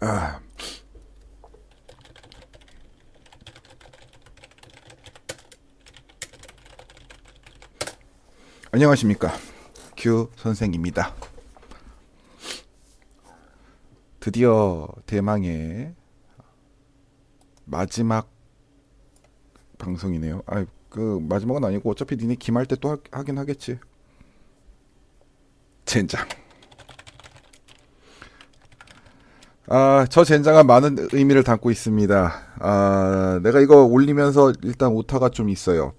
아, 안녕하십니까. 큐 선생입니다. 드디어 대망의 마지막 방송이네요. 그 마지막은 아니고 어차피 니네 김할 때 또 하긴 하겠지. 젠장. 저 젠장은 많은 의미를 담고 있습니다. 내가 이거 올리면서 일단 오타가 좀 있어요.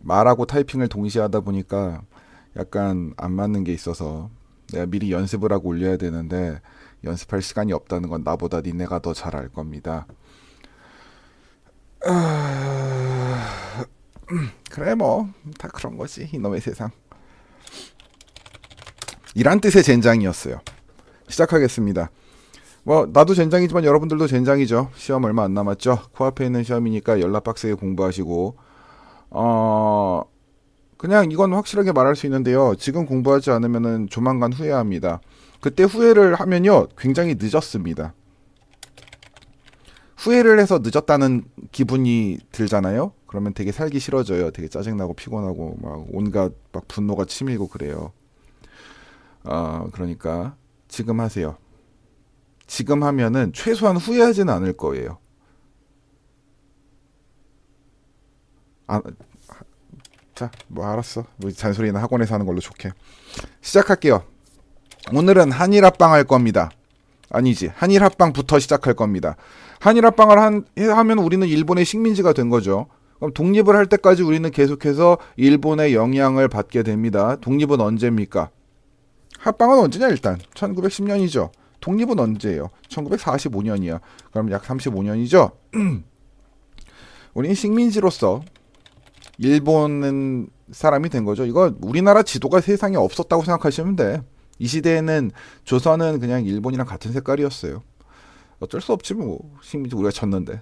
말하고 타이핑을 동시에 하다 보니까 약간 안 맞는 게 있어서 내가 미리 연습을 하고 올려야 되는데 연습할 시간이 없다는 건 나보다 니네가 더 잘 알 겁니다. 그래 뭐 다 그런 거지 이놈의 세상. 이란 뜻의 젠장이었어요. 시작하겠습니다. 뭐 나도 젠장이지만 여러분들도 젠장이죠. 시험 얼마 안 남았죠. 코앞에 있는 시험이니까 연락 빡세게 공부하시고 그냥 이건 확실하게 말할 수 있는데요. 지금 공부하지 않으면은 조만간 후회합니다. 그때 후회를 하면요 굉장히 늦었습니다. 후회를 해서 늦었다는 기분이 들잖아요. 그러면 되게 살기 싫어져요. 되게 짜증나고 피곤하고 막 온갖 막 분노가 치밀고 그래요. 그러니까 지금 하세요. 지금 하면은 최소한 후회하지는 않을 거예요. 아, 자, 뭐 알았어. 뭐 잔소리는 학원에서 하는 걸로 좋게. 시작할게요. 오늘은 한일 합방 할 겁니다. 아니지. 한일 합방부터 시작할 겁니다. 한일 합방을 하면 우리는 일본의 식민지가 된 거죠. 그럼 독립을 할 때까지 우리는 계속해서 일본의 영향을 받게 됩니다. 독립은 언제입니까? 합방은 언제냐 일단 1910년이죠. 독립은 언제예요? 1945년이야. 그럼 약 35년이죠. 우리는 식민지로서 일본은 사람이 된 거죠. 이거 우리나라 지도가 세상에 없었다고 생각하시면 돼. 이 시대에는 조선은 그냥 일본이랑 같은 색깔이었어요. 어쩔 수 없지 뭐. 식민지 우리가 졌는데.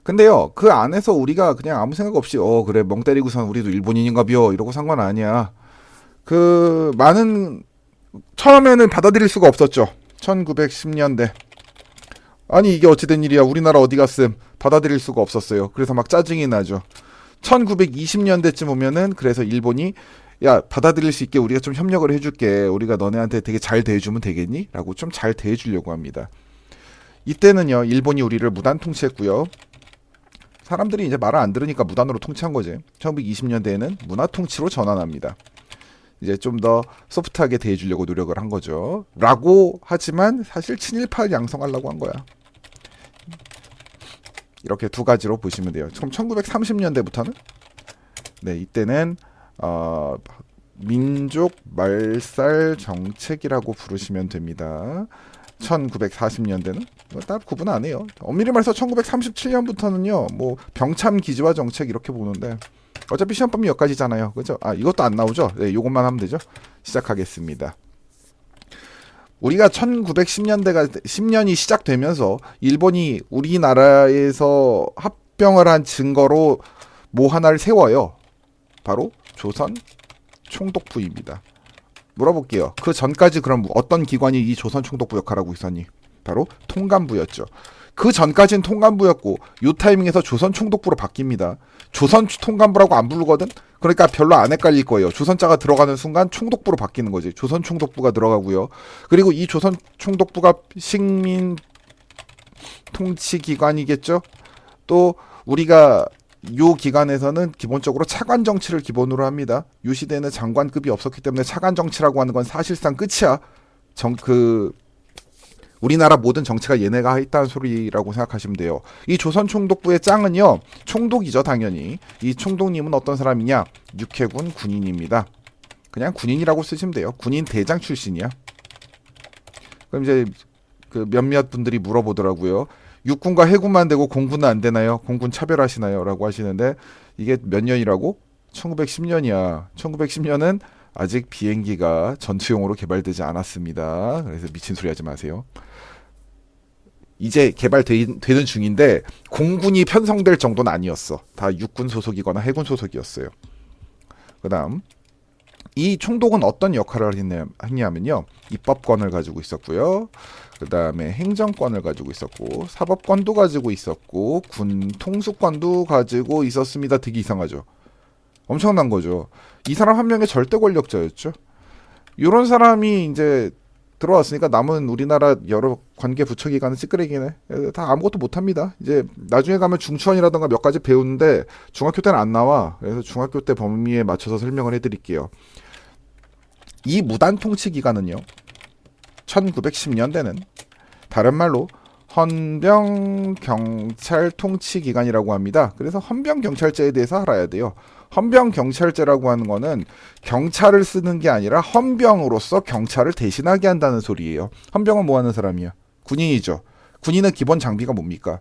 근데요 그 안에서 우리가 그냥 아무 생각 없이 그래 멍 때리고선 우리도 일본인인가벼 이러고 산 건 아니야. 그 많은 처음에는 받아들일 수가 없었죠. 1910년대. 아니 이게 어찌된 일이야. 우리나라 어디 갔음. 받아들일 수가 없었어요. 그래서 막 짜증이 나죠. 1920년대쯤 오면은 그래서 일본이 야 받아들일 수 있게 우리가 좀 협력을 해줄게. 우리가 너네한테 되게 잘 대해주면 되겠니? 라고 좀 잘 대해주려고 합니다. 이때는요 일본이 우리를 무단 통치했고요. 사람들이 이제 말을 안 들으니까 무단으로 통치한 거지. 1920년대에는 문화 통치로 전환합니다. 이제 좀 더 소프트하게 대해주려고 노력을 한 거죠. 라고 하지만 사실 친일파를 양성하려고 한 거야. 이렇게 두 가지로 보시면 돼요. 그럼 1930년대부터는 네 이때는 민족 말살 정책이라고 부르시면 됩니다. 1940년대는 따로 구분 안 해요. 엄밀히 말해서 1937년부터는요 뭐 병참 기지화 정책 이렇게 보는데 어차피 시험범위 여기까지잖아요. 그죠? 이것도 안 나오죠? 네, 이것만 하면 되죠. 시작하겠습니다. 우리가 1910년대가 10년이 시작되면서 일본이 우리나라에서 합병을 한 증거로 뭐 하나를 세워요. 바로 조선 총독부입니다. 물어볼게요. 그 전까지 그럼 어떤 기관이 이 조선 총독부 역할을 하고 있었니? 바로 통감부였죠. 그 전까지는 통감부였고 요 타이밍에서 조선 총독부로 바뀝니다. 조선 통감부라고 안 부르거든? 그러니까 별로 안 헷갈릴 거예요. 조선자가 들어가는 순간 총독부로 바뀌는 거지. 조선 총독부가 들어가고요. 그리고 이 조선 총독부가 식민 통치 기관이겠죠? 또 우리가 요 기관에서는 기본적으로 차관 정치를 기본으로 합니다. 요 시대에는 장관급이 없었기 때문에 차관 정치라고 하는 건 사실상 끝이야. 우리나라 모든 정치가 얘네가 했다는 소리라고 생각하시면 돼요. 이 조선 총독부의 짱은요 총독이죠 당연히. 이 총독님은 어떤 사람이냐? 육해군 군인입니다. 그냥 군인이라고 쓰시면 돼요. 군인 대장 출신이야. 그럼 이제 그 몇몇 분들이 물어보더라고요. 육군과 해군만 되고 공군은 안 되나요? 공군 차별하시나요? 라고 하시는데 이게 몇 년이라고? 1910년이야. 1910년은 아직 비행기가 전투용으로 개발되지 않았습니다. 그래서 미친 소리 하지 마세요. 이제 개발되는 중인데 공군이 편성될 정도는 아니었어. 다 육군 소속이거나 해군 소속이었어요. 그 다음 이 총독은 어떤 역할을 했냐면요. 입법권을 가지고 있었고요. 그 다음에 행정권을 가지고 있었고 사법권도 가지고 있었고 군 통수권도 가지고 있었습니다. 되게 이상하죠. 엄청난 거죠. 이 사람 한 명의 절대 권력자였죠. 이런 사람이 이제 들어왔으니까 남은 우리나라 여러 관계 부처기관은 찌끄레기네. 다 아무것도 못합니다. 이제 나중에 가면 중추원이라던가 몇 가지 배우는데 중학교 때는 안 나와. 그래서 중학교 때 범위에 맞춰서 설명을 해드릴게요. 이 무단 통치 기간은요. 1910년대는 다른 말로 헌병 경찰 통치 기간이라고 합니다. 그래서 헌병 경찰제에 대해서 알아야 돼요. 헌병 경찰제라고 하는 거는 경찰을 쓰는 게 아니라 헌병으로서 경찰을 대신하게 한다는 소리예요. 헌병은 뭐 하는 사람이야? 군인이죠. 군인은 기본 장비가 뭡니까?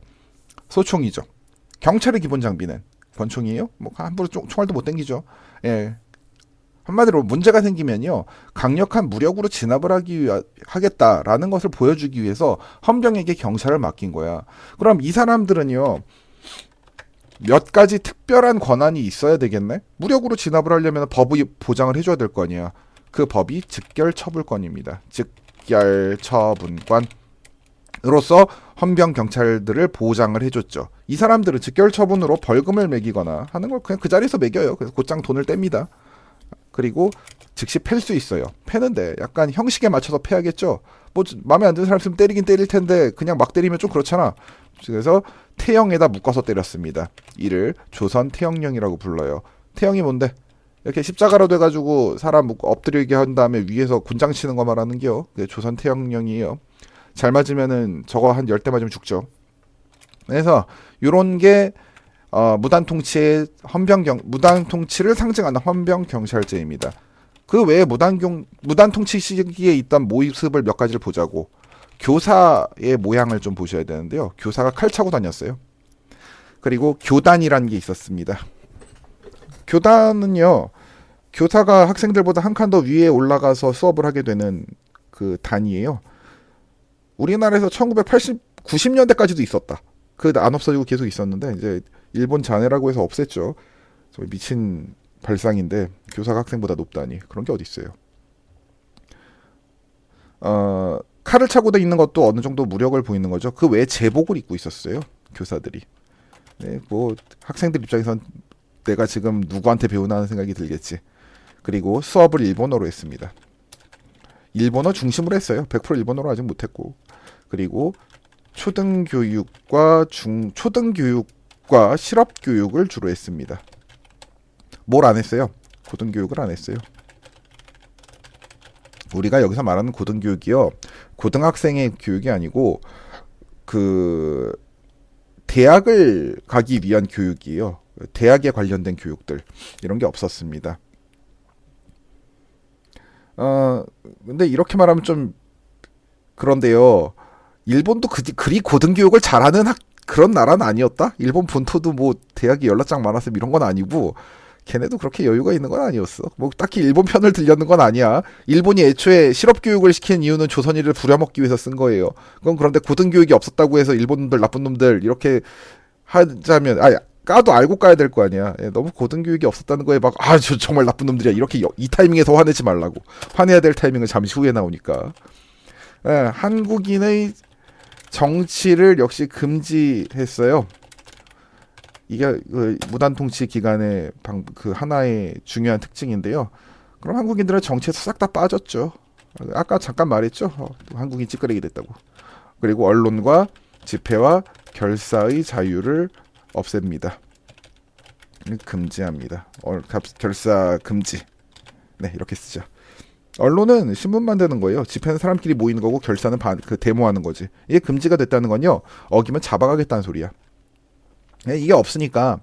소총이죠. 경찰의 기본 장비는 권총이에요? 뭐 함부로 총알도 못 땡기죠. 예. 한마디로 문제가 생기면요. 강력한 무력으로 진압을 하겠다라는 것을 보여주기 위해서 헌병에게 경찰을 맡긴 거야. 그럼 이 사람들은요. 몇 가지 특별한 권한이 있어야 되겠네? 무력으로 진압을 하려면 법이 보장을 해줘야 될 거 아니야. 그 법이 직결처분권입니다. 직결처분권으로서 헌병 경찰들을 보장을 해줬죠. 이 사람들은 직결처분으로 벌금을 매기거나 하는 걸 그냥 그 자리에서 매겨요. 그래서 곧장 돈을 뗍니다. 그리고 즉시 팰 수 있어요. 패는데 약간 형식에 맞춰서 패야겠죠. 뭐 마음에 안 드는 사람 있으면 때리긴 때릴 텐데 그냥 막 때리면 좀 그렇잖아. 그래서 태형에다 묶어서 때렸습니다. 이를 조선 태형령이라고 불러요. 태형이 뭔데? 이렇게 십자가로 돼가지고 사람 묶고 엎드리게 한 다음에 위에서 군장 치는 거 말하는겨. 조선 태형령이에요. 잘 맞으면은 저거 한 10대 맞으면 죽죠. 그래서 요런 게 무단 통치를 상징하는 헌병 경찰제입니다. 그 외에 무단 통치 시기에 있던 모습을 몇 가지를 보자고. 교사의 모양을 좀 보셔야 되는데요. 교사가 칼 차고 다녔어요. 그리고 교단이라는 게 있었습니다. 교단은요. 교사가 학생들보다 한 칸 더 위에 올라가서 수업을 하게 되는 그 단이에요. 우리나라에서 90년대까지도 있었다. 그 안 없어지고 계속 있었는데 이제 일본 잔해라고 해서 없앴죠. 미친 발상인데 교사가 학생보다 높다니 그런 게 어디 있어요. 칼을 차고 있는 것도 어느 정도 무력을 보이는 거죠. 그 외에 제복을 입고 있었어요. 교사들이. 네, 뭐 학생들 입장에선 내가 지금 누구한테 배우나 하는 생각이 들겠지. 그리고 수업을 일본어로 했습니다. 일본어 중심으로 했어요. 100% 일본어로 아직 못했고. 그리고 초등교육과 실업교육을 주로 했습니다. 뭘 안 했어요? 고등교육을 안 했어요. 우리가 여기서 말하는 고등교육이요. 고등학생의 교육이 아니고 그 대학을 가기 위한 교육이에요. 대학에 관련된 교육들 이런 게 없었습니다. 근데 이렇게 말하면 좀 그런데요. 일본도 그리 고등교육을 잘하는 그런 나라는 아니었다? 일본 본토도 뭐 대학이 연락장 많아서 이런 건 아니고 걔네도 그렇게 여유가 있는 건 아니었어. 뭐 딱히 일본 편을 들려는 건 아니야. 일본이 애초에 실업교육을 시킨 이유는 조선인을 부려먹기 위해서 쓴 거예요. 그런데 고등교육이 없었다고 해서 일본놈들 나쁜 놈들 이렇게 하자면 까도 알고 까야 될 거 아니야. 너무 고등교육이 없었다는 거에 막 저 정말 나쁜 놈들이야. 이렇게 이 타이밍에서 화내지 말라고. 화내야 될 타이밍은 잠시 후에 나오니까. 한국인의 정치를 역시 금지했어요. 이게 그 무단 통치 기간의 그 하나의 중요한 특징인데요. 그럼 한국인들은 정치에서 싹 다 빠졌죠. 아까 잠깐 말했죠. 한국인 찌끄레기 됐다고. 그리고 언론과 집회와 결사의 자유를 없앱니다. 금지합니다. 결사 금지. 네, 이렇게 쓰죠. 언론은 신문 만드는 거예요. 집회는 사람끼리 모이는 거고 결사는 데모하는 거지. 이게 금지가 됐다는 건요. 어기면 잡아가겠다는 소리야. 이게 없으니까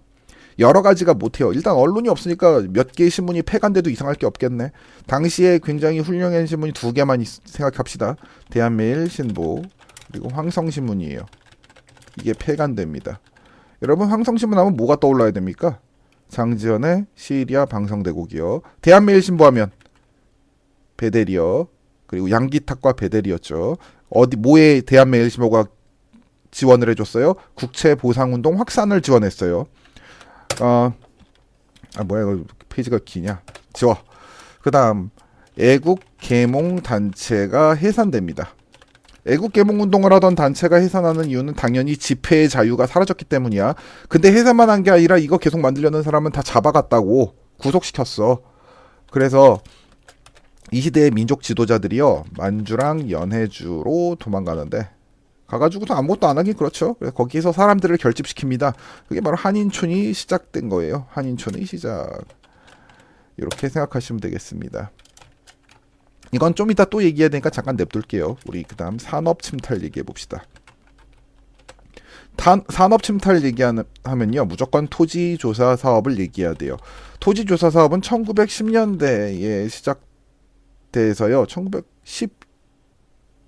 여러 가지가 못해요. 일단 언론이 없으니까 몇 개의 신문이 폐간돼도 이상할 게 없겠네. 당시에 굉장히 훌륭한 신문이 2개만 생각합시다. 대한매일신보 그리고 황성신문이에요. 이게 폐간됩니다. 여러분 황성신문 하면 뭐가 떠올라야 됩니까? 장지연의 시리아 방성대국이요. 대한매일신보 하면 베델이요. 그리고 양기탁과 베델이었죠. 뭐에 대한매일신보가 지원을 해줬어요? 국채보상운동 확산을 지원했어요. 뭐야 이거 페이지가 기냐? 지워. 그다음 애국 계몽 단체가 해산됩니다. 애국 계몽 운동을 하던 단체가 해산하는 이유는 당연히 집회의 자유가 사라졌기 때문이야. 근데 해산만 한 게 아니라 이거 계속 만들려는 사람은 다 잡아갔다고 구속시켰어. 그래서 이 시대의 민족 지도자들이요 만주랑 연해주로 도망가는데 가가지고도 아무것도 안 하긴 그렇죠. 그래서 거기에서 사람들을 결집시킵니다. 그게 바로 한인촌이 시작된 거예요. 한인촌의 시작. 이렇게 생각하시면 되겠습니다. 이건 좀 이따 또 얘기해야 되니까 잠깐 냅둘게요. 우리 그 다음 산업 침탈 얘기해 봅시다. 산업 침탈 얘기하면요 무조건 토지 조사 사업을 얘기해야 돼요. 토지 조사 사업은 1910년대에 시작돼서요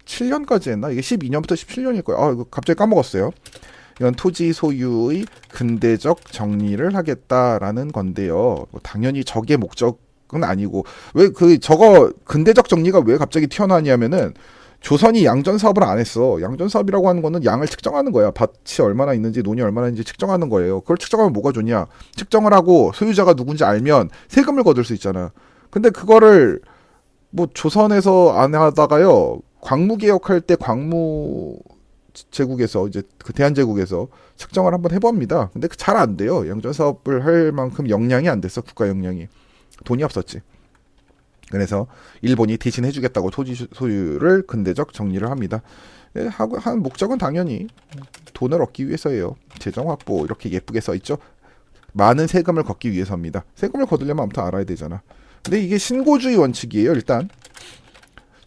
1917년까지 했나? 이게 12년부터 17년일 거예요. 이거 갑자기 까먹었어요. 이건 토지 소유의 근대적 정리를 하겠다라는 건데요. 당연히 적의 목적은 아니고 왜 저거 근대적 정리가 왜 갑자기 튀어나왔냐면은 조선이 양전 사업을 안 했어. 양전 사업이라고 하는 거는 양을 측정하는 거야. 밭이 얼마나 있는지 논이 얼마나 있는지 측정하는 거예요. 그걸 측정하면 뭐가 좋냐? 측정을 하고 소유자가 누군지 알면 세금을 거둘 수 있잖아. 근데 그거를 뭐 조선에서 안 하다가요. 광무 개혁할 때 광무 제국에서 이제 그 대한제국에서 측정을 한번 해봅니다. 근데 잘 안 돼요. 양전 사업을 할 만큼 역량이 안 됐어. 국가 역량이. 돈이 없었지. 그래서 일본이 대신 해주겠다고 토지 소유를 근대적 정리를 합니다. 하고 한 목적은 당연히 돈을 얻기 위해서예요. 재정 확보 이렇게 예쁘게 써 있죠. 많은 세금을 걷기 위해서입니다. 세금을 거두려면 아무튼 알아야 되잖아. 근데 이게 신고주의 원칙이에요. 일단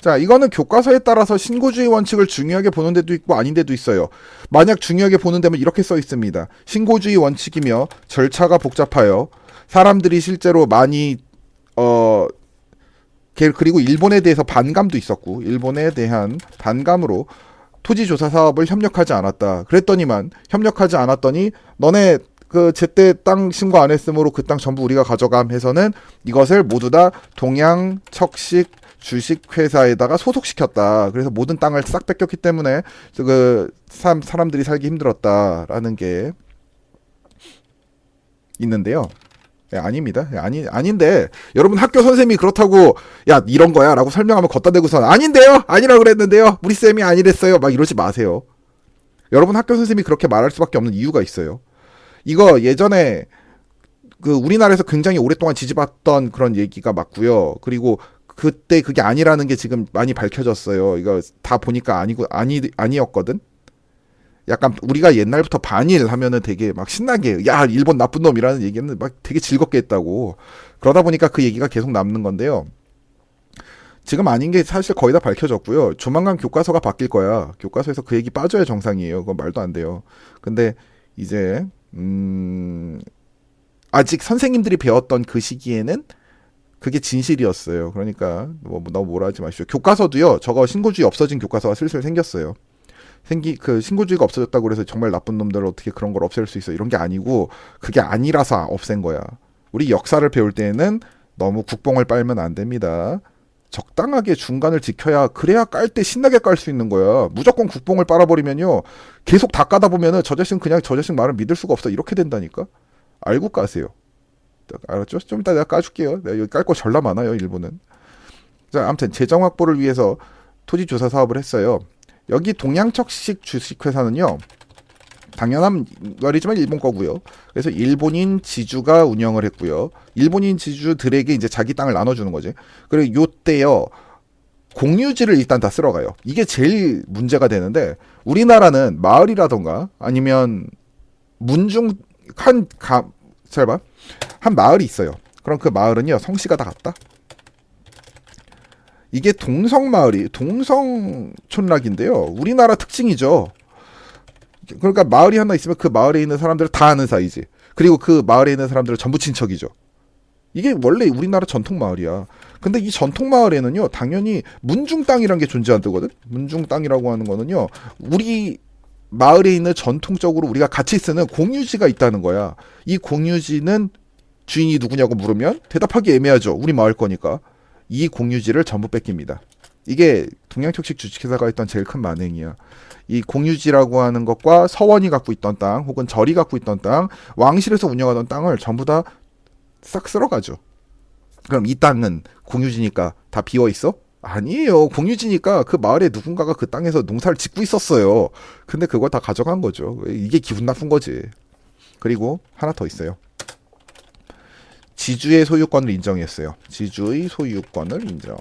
자 이거는 교과서에 따라서 신고주의 원칙을 중요하게 보는 데도 있고 아닌 데도 있어요. 만약 중요하게 보는 데면 이렇게 써 있습니다. 신고주의 원칙이며 절차가 복잡하여 사람들이 실제로 많이 그리고 일본에 대해서 반감도 있었고 일본에 대한 반감으로 토지조사 사업을 협력하지 않았다. 그랬더니만 협력하지 않았더니 너네 그 제때 땅 신고 안 했으므로 그 땅 전부 우리가 가져감 해서는 이것을 모두 다 동양 척식 주식회사에다가 소속시켰다. 그래서 모든 땅을 싹 뺏겼기 때문에 그 사람들이 살기 힘들었다라는 게 있는데요. 아닙니다. 아닌데 여러분 학교 선생님이 그렇다고 야 이런 거야 라고 설명하면 걷다 대고선 아닌데요? 아니라고 그랬는데요? 우리 쌤이 아니랬어요. 막 이러지 마세요. 여러분 학교 선생님이 그렇게 말할 수밖에 없는 이유가 있어요. 이거 예전에 그 우리나라에서 굉장히 오랫동안 지지받던 그런 얘기가 맞고요. 그리고 그때 그게 아니라는 게 지금 많이 밝혀졌어요. 이거 다 보니까 아니었거든. 약간 우리가 옛날부터 반일 하면은 되게 막 신나게 야 일본 나쁜 놈이라는 얘기는 막 되게 즐겁게 했다고. 그러다 보니까 그 얘기가 계속 남는 건데요. 지금 아닌 게 사실 거의 다 밝혀졌고요. 조만간 교과서가 바뀔 거야. 교과서에서 그 얘기 빠져야 정상이에요. 그건 말도 안 돼요. 근데 이제 아직 선생님들이 배웠던 그 시기에는 그게 진실이었어요. 그러니까 너무 뭐라 하지 마시오. 교과서도요. 저거 신고주의 없어진 교과서가 슬슬 생겼어요. 그 신고주의가 없어졌다고 그래서 정말 나쁜 놈들 어떻게 그런 걸 없앨 수 있어 이런 게 아니고 그게 아니라서 없앤 거야. 우리 역사를 배울 때는 너무 국뽕을 빨면 안 됩니다. 적당하게 중간을 지켜야 그래야 깔 때 신나게 깔 수 있는 거야. 무조건 국뽕을 빨아버리면요 계속 다 까다 보면은 저 자식 말을 믿을 수가 없어 이렇게 된다니까. 알고 까세요. 알았죠? 좀 이따 내가 까줄게요. 내가 여기 깔 거 졸라 많아요 일본은. 자 아무튼 재정 확보를 위해서 토지 조사 사업을 했어요. 여기 동양척식 주식회사는요. 당연한 말이지만 일본 거고요. 그래서 일본인 지주가 운영을 했고요. 일본인 지주들에게 이제 자기 땅을 나눠주는 거지. 그리고 요때요. 공유지를 일단 다 쓸어가요. 이게 제일 문제가 되는데 우리나라는 마을이라던가 아니면 한 마을이 있어요. 그럼 그 마을은요. 성씨가 다 같다. 이게 동성촌락인데요. 우리나라 특징이죠. 그러니까 마을이 하나 있으면 그 마을에 있는 사람들을 다 아는 사이지. 그리고 그 마을에 있는 사람들은 전부 친척이죠. 이게 원래 우리나라 전통 마을이야. 근데 이 전통 마을에는요. 당연히 문중 땅이라는 게 존재한다거든. 문중 땅이라고 하는 거는요. 우리 마을에 있는 전통적으로 우리가 같이 쓰는 공유지가 있다는 거야. 이 공유지는 주인이 누구냐고 물으면 대답하기 애매하죠. 우리 마을 거니까. 이 공유지를 전부 뺏깁니다. 이게 동양척식 주식회사가 했던 제일 큰 만행이야. 이 공유지라고 하는 것과 서원이 갖고 있던 땅 혹은 절이 갖고 있던 땅 왕실에서 운영하던 땅을 전부 다 싹 쓸어가죠. 그럼 이 땅은 공유지니까 다 비어 있어? 아니에요. 공유지니까 그 마을에 누군가가 그 땅에서 농사를 짓고 있었어요. 근데 그걸 다 가져간 거죠. 이게 기분 나쁜 거지. 그리고 하나 더 있어요. 지주의 소유권을 인정했어요. 지주의 소유권을 인정.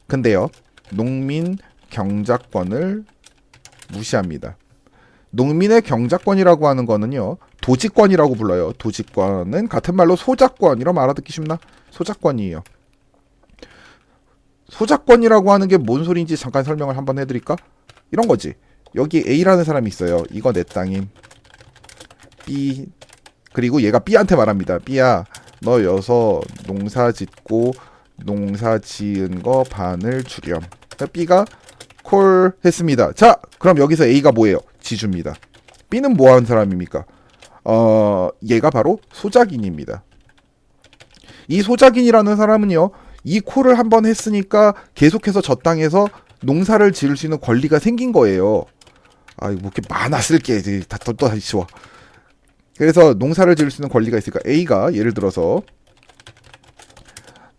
근데요, 농민 경작권을 무시합니다. 농민의 경작권이라고 하는 거는요, 도지권이라고 불러요. 도지권은 같은 말로 소작권, 이러면 알아듣기 쉽나? 소작권이에요. 소작권이라고 하는 게 뭔 소리인지 잠깐 설명을 한번 해드릴까? 이런 거지. 여기 A라는 사람이 있어요. 이거 내 땅임. B. 그리고 얘가 B한테 말합니다. B야, 너 여서 농사 짓고 농사 지은 거 반을 주렴. B가 콜 했습니다. 자, 그럼 여기서 A가 뭐예요? 지주입니다. B는 뭐 하는 사람입니까? 얘가 바로 소작인입니다. 이 소작인이라는 사람은요, 이 콜을 한번 했으니까 계속해서 저 땅에서 농사를 지을 수 있는 권리가 생긴 거예요. 뭐 이렇게 많았을 게 또 다시 치워. 그래서 농사를 지을 수 있는 권리가 있으니까 A가 예를 들어서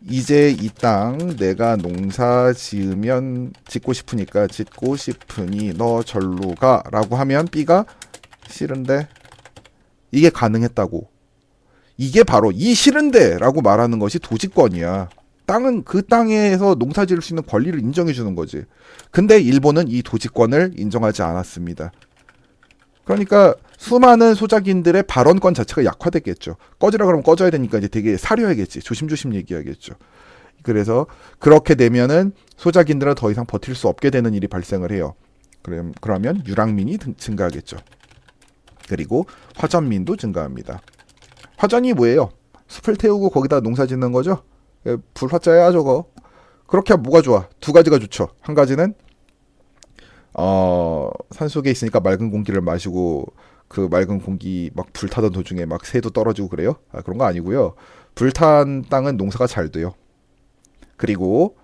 이제 이 땅 내가 농사 짓고 싶으니 너 절로 가라고 하면 B가 싫은데, 이게 가능했다고. 이게 바로 이 싫은데라고 말하는 것이 도지권이야. 땅은 그 땅에서 농사 지을 수 있는 권리를 인정해 주는 거지. 근데 일본은 이 도지권을 인정하지 않았습니다. 그러니까 수많은 소작인들의 발언권 자체가 약화됐겠죠. 꺼지라 그러면 꺼져야 되니까 이제 되게 사려야겠지. 조심조심 얘기하겠죠. 그래서 그렇게 되면은 소작인들은 더 이상 버틸 수 없게 되는 일이 발생을 해요. 그러면 유랑민이 증가하겠죠. 그리고 화전민도 증가합니다. 화전이 뭐예요? 숲을 태우고 거기다 농사 짓는 거죠. 불화자야 저거. 그렇게 하면 뭐가 좋아? 두 가지가 좋죠. 한 가지는 산속에 있으니까 맑은 공기를 마시고 그 맑은 공기 막 불타던 도중에 막 새도 떨어지고 그래요? 그런 거 아니고요. 불탄 땅은 농사가 잘 돼요. 그리고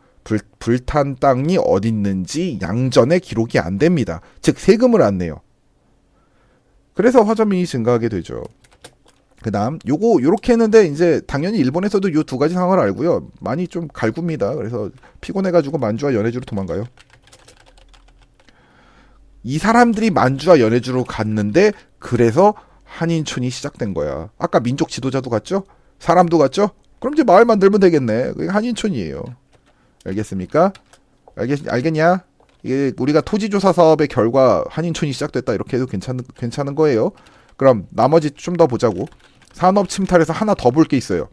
불탄 땅이 어디 있는지 양전에 기록이 안 됩니다. 즉 세금을 안 내요. 그래서 화전민이 증가하게 되죠. 그다음 요렇게 했는데 이제 당연히 일본에서도 요 두 가지 상황을 알고요. 많이 좀 갈굽니다. 그래서 피곤해가지고 만주와 연해주로 도망가요. 이 사람들이 만주와 연해주로 갔는데 그래서 한인촌이 시작된 거야. 아까 민족 지도자도 갔죠? 사람도 갔죠? 그럼 이제 마을 만들면 되겠네. 그게 한인촌이에요. 알겠습니까? 알겠냐? 이게 우리가 토지조사 사업의 결과 한인촌이 시작됐다 이렇게 해도 괜찮은 거예요. 그럼 나머지 좀 더 보자고. 산업 침탈에서 하나 더 볼 게 있어요.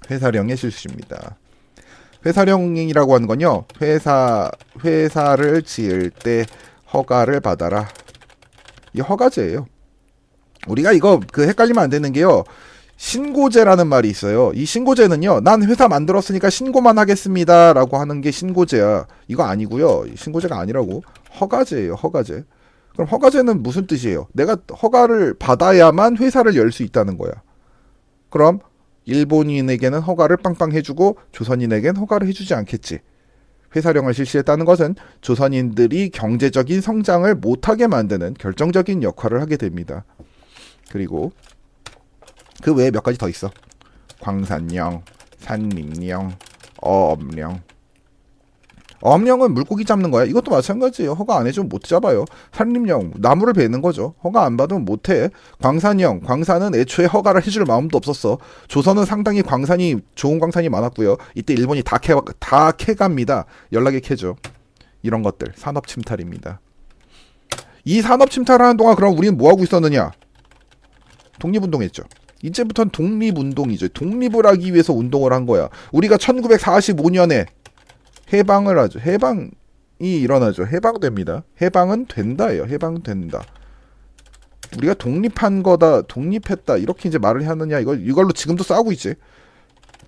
회사령의 실수입니다. 회사령이라고 하는 건요, 회사를 지을 때 허가를 받아라. 이 허가제예요. 우리가 이거 헷갈리면 안 되는 게요, 신고제라는 말이 있어요. 이 신고제는요, 난 회사 만들었으니까 신고만 하겠습니다 라고 하는 게 신고제야. 이거 아니고요. 신고제가 아니라고. 허가제예요. 허가제. 그럼 허가제는 무슨 뜻이에요? 내가 허가를 받아야만 회사를 열 수 있다는 거야. 그럼 일본인에게는 허가를 빵빵 해주고 조선인에게는 허가를 해주지 않겠지. 회사령을 실시했다는 것은 조선인들이 경제적인 성장을 못하게 만드는 결정적인 역할을 하게 됩니다. 그리고 그 외에 몇 가지 더 있어. 광산령, 산림령, 어업령. 어업령은 물고기 잡는 거야. 이것도 마찬가지예요. 허가 안 해주면 못 잡아요. 산림령, 나무를 베는 거죠. 허가 안 받으면 못 해. 광산령, 광산은 애초에 허가를 해줄 마음도 없었어. 조선은 상당히 좋은 광산이 많았고요. 이때 일본이 다 캐갑니다. 연락에 캐죠. 이런 것들 산업 침탈입니다. 이 산업 침탈하는 동안 그럼 우리는 뭐 하고 있었느냐? 독립운동했죠. 이제부터는 독립운동이죠. 독립을 하기 위해서 운동을 한 거야. 우리가 1945년에 해방을 하죠. 해방이 일어나죠. 해방됩니다. 해방은 된다예요. 해방된다. 우리가 독립한 거다, 독립했다 이렇게 이제 말을 하느냐, 이걸로 지금도 싸우고 있지.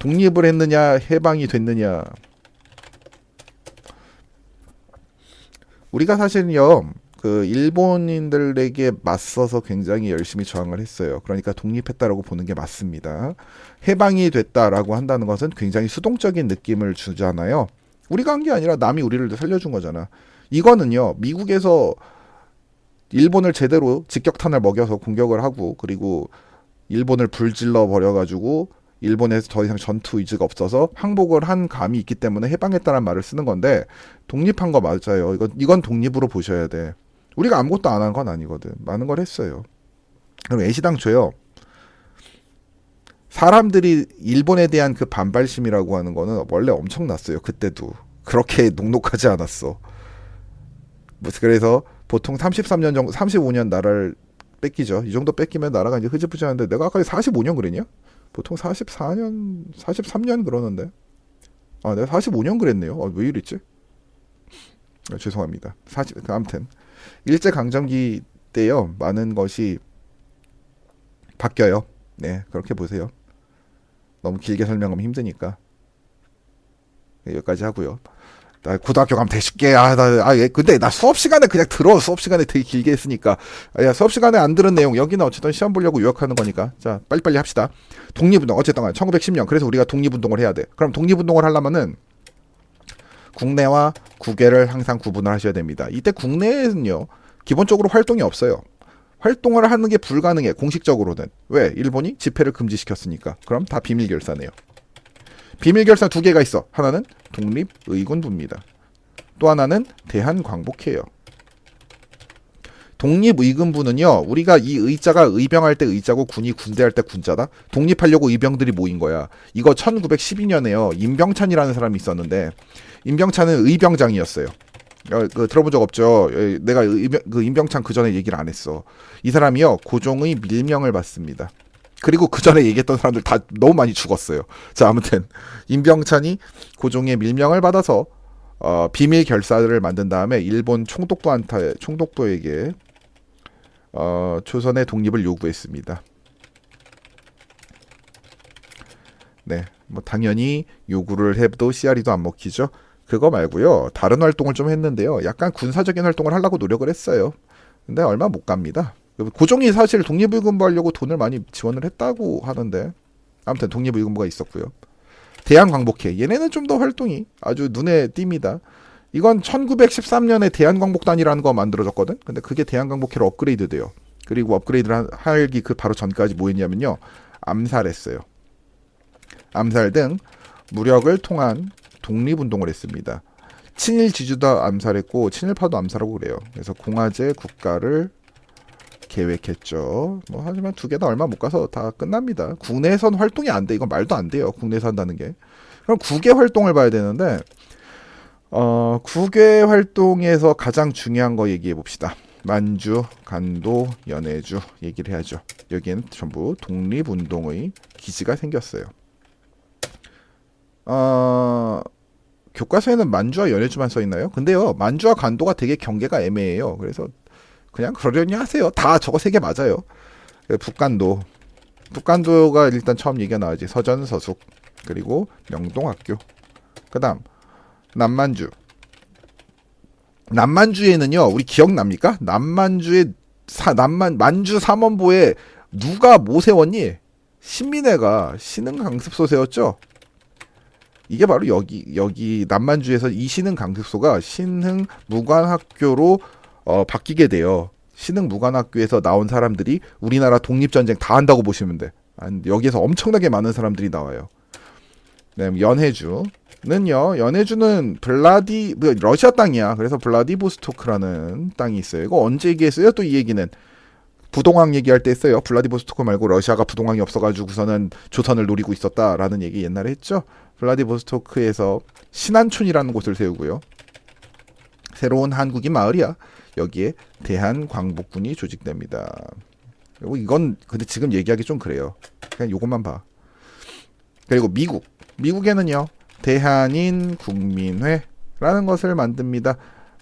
독립을 했느냐, 해방이 됐느냐. 우리가 사실은요, 일본인들에게 맞서서 굉장히 열심히 저항을 했어요. 그러니까 독립했다라고 보는 게 맞습니다. 해방이 됐다라고 한다는 것은 굉장히 수동적인 느낌을 주잖아요. 우리가 한 게 아니라 남이 우리를 살려준 거잖아. 이거는요, 미국에서 일본을 제대로 직격탄을 먹여서 공격을 하고, 그리고 일본을 불질러 버려가지고 일본에서 더 이상 전투 의지가 없어서 항복을 한 감이 있기 때문에 해방했다는 말을 쓰는 건데 독립한 거 맞아요. 이건 독립으로 보셔야 돼. 우리가 아무것도 안 한 건 아니거든. 많은 걸 했어요. 그럼 애시당초요. 사람들이 일본에 대한 그 반발심이라고 하는 거는 원래 엄청났어요. 그때도 그렇게 녹록하지 않았어. 그래서 보통 33년 정도, 35년 나라를 뺏기죠. 이 정도 뺏기면 나라가 이제 흐지부지하는데 내가 아까 45년 그랬냐? 보통 44년, 43년 그러는데. 아, 내가 45년 그랬네요. 왜 이랬지? 죄송합니다. 아무튼 일제 강점기 때요. 많은 것이 바뀌어요. 네, 그렇게 보세요. 너무 길게 설명하면 힘드니까 여기까지 하고요. 나 고등학교 가면 되게 쉽게 근데 나 수업 시간에 그냥 들어. 수업 시간에 되게 길게 했으니까. 수업 시간에 안 들은 내용 여기는 어쨌든 시험 보려고 요약하는 거니까. 자, 빨리빨리 합시다. 독립운동 어쨌든 1910년. 그래서 우리가 독립운동을 해야 돼. 그럼 독립운동을 하려면은 국내와 국외를 항상 구분을 하셔야 됩니다. 이때 국내에는요 기본적으로 활동이 없어요. 활동을 하는 게 불가능해. 공식적으로는. 왜? 일본이 집회를 금지시켰으니까. 그럼 다 비밀결사네요. 비밀결사 두 개가 있어. 하나는 독립의군부입니다. 또 하나는 대한광복회예요. 독립의군부는요. 우리가 이 의자가 의병할 때 의자고 군이 군대할 때 군자다. 독립하려고 의병들이 모인 거야. 이거 1912년에요. 임병찬이라는 사람이 있었는데 임병찬은 의병장이었어요. 들어본 적 없죠. 내가 임병찬 그 전에 얘기를 안 했어. 이 사람이요 고종의 밀명을 받습니다. 그리고 그 전에 얘기했던 사람들 다 너무 많이 죽었어요. 자, 아무튼 임병찬이 고종의 밀명을 받아서 비밀 결사를 만든 다음에 일본 총독부에게 조선의 독립을 요구했습니다. 네, 뭐 당연히 요구를 해도 씨알이도 안 먹히죠. 그거 말고요. 다른 활동을 좀 했는데요. 약간 군사적인 활동을 하려고 노력을 했어요. 근데 얼마 못 갑니다. 고종이 사실 독립의군부 하려고 돈을 많이 지원을 했다고 하는데 아무튼 독립의군부가 있었고요. 대한광복회. 얘네는 좀 더 활동이 아주 눈에 띕니다. 이건 1913년에 대한광복단이라는 거 만들어졌거든. 근데 그게 대한광복회로 업그레이드 돼요. 그리고 업그레이드를 하기 그 바로 전까지 뭐 했냐면요. 암살했어요. 암살 등 무력을 통한 독립운동을 했습니다. 친일 지주도 암살했고 친일파도 암살하고 그래요. 그래서 공화제 국가를 계획했죠. 뭐 하지만 두 개 다 얼마 못 가서 다 끝납니다. 국내에선 활동이 안 돼. 이건 말도 안 돼요. 국내에서 한다는 게. 그럼 국외 활동을 봐야 되는데 국외 활동에서 가장 중요한 거 얘기해 봅시다. 만주, 간도, 연해주 얘기를 해야죠. 여기에는 전부 독립운동의 기지가 생겼어요. 교과서에는 만주와 연해주만 써 있나요? 근데요, 만주와 간도가 되게 경계가 애매해요. 그래서 그냥 그러려니 하세요. 다 저거 세 개 맞아요. 북간도가 일단 처음 얘기가 나오지. 서전서숙 그리고 명동학교. 그다음 남만주에는요, 우리 기억납니까? 남만주에 만주 삼원보에 누가 뭐 세웠니? 신민회가 신흥강습소 세웠죠. 이게 바로 여기 남만주에서 이 신흥강습소가 신흥무관학교로 바뀌게 돼요. 신흥무관학교에서 나온 사람들이 우리나라 독립전쟁 다 한다고 보시면 돼. 여기에서 엄청나게 많은 사람들이 나와요. 네, 연해주는 러시아 땅이야. 그래서 블라디보스토크라는 땅이 있어요. 이거 언제 얘기했어요? 또 이 얘기는 부동항 얘기할 때 했어요. 블라디보스토크 말고 러시아가 부동항이 없어가지고서는 조선을 노리고 있었다라는 얘기 옛날에 했죠. 블라디보스토크에서 신안촌이라는 곳을 세우고요. 새로운 한국인 마을이야. 여기에 대한광복군이 조직됩니다. 그리고 이건 근데 지금 얘기하기 좀 그래요. 그냥 요것만 봐. 그리고 미국에는요, 대한인 국민회라는 것을 만듭니다.